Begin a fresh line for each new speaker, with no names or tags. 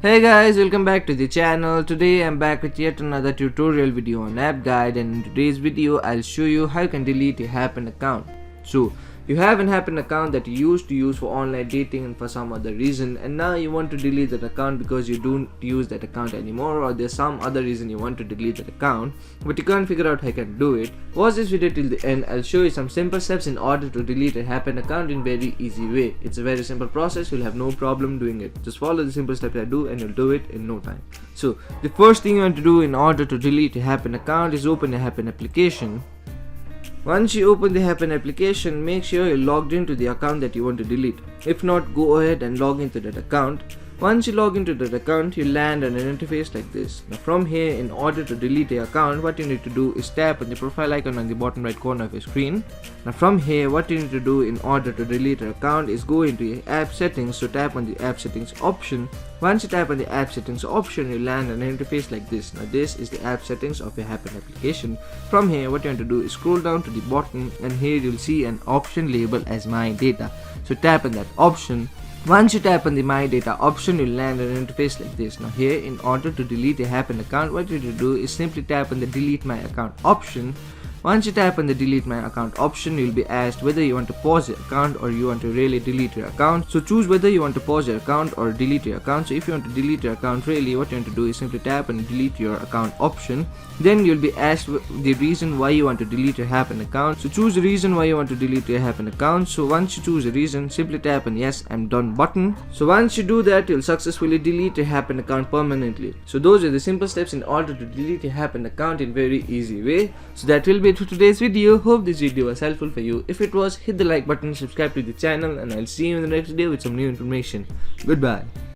Hey guys, welcome back to the channel. Today I'm back with yet another tutorial video on app guide, and in today's video I'll show you how you can delete a Happn account. So you have an Happn account that you used to use for online dating and for some other reason, and now you want to delete that account because you don't use that account anymore, or there's some other reason you want to delete that account but you can't figure out how you can do it. Watch this video till the end. I'll show you some simple steps in order to delete a Happn account in very easy way. It's a very simple process. You'll have no problem doing it. Just follow the simple steps I do and you'll do it in no time. So the first thing you want to do in order to delete a Happn account is open a Happn application. Once you open the Happn application, make sure you're logged into the account that you want to delete. If not, go ahead and log into that account. Once you log into that account, you land on an interface like this. Now from here, in order to delete the account, what you need to do is tap on the profile icon on the bottom right corner of your screen. Now from here, what you need to do in order to delete your account is go into your app settings. So tap on the app settings option. Once you tap on the app settings option, you land on an interface like this. Now this is the app settings of your Happn application. From here, what you want to do is scroll down to the bottom, and here you'll see an option labeled as My Data. So tap on that option. Once you tap on the My Data option, you'll land on an interface like this. Now here, in order to delete a Happn account, what you need to do is simply tap on the Delete My Account option. Once you tap on the Delete My Account option, you'll be asked whether you want to pause your account or you want to really delete your account. So choose whether you want to pause your account or delete your account. So if you want to delete your account really, what you want to do is simply tap on the Delete Your Account option. Then you'll be asked the reason why you want to delete your Happn account. So choose the reason why you want to delete your Happn account. So once you choose a reason, simply tap on Yes, I'm done button. So once you do that, you'll successfully delete your Happn account permanently. So those are the simple steps in order to delete your Happn account in very easy way. So that will be it for today's video. Hope this video was helpful for you. If it was, hit the like button, subscribe to the channel, and I'll see you in the next video with some new information. Goodbye.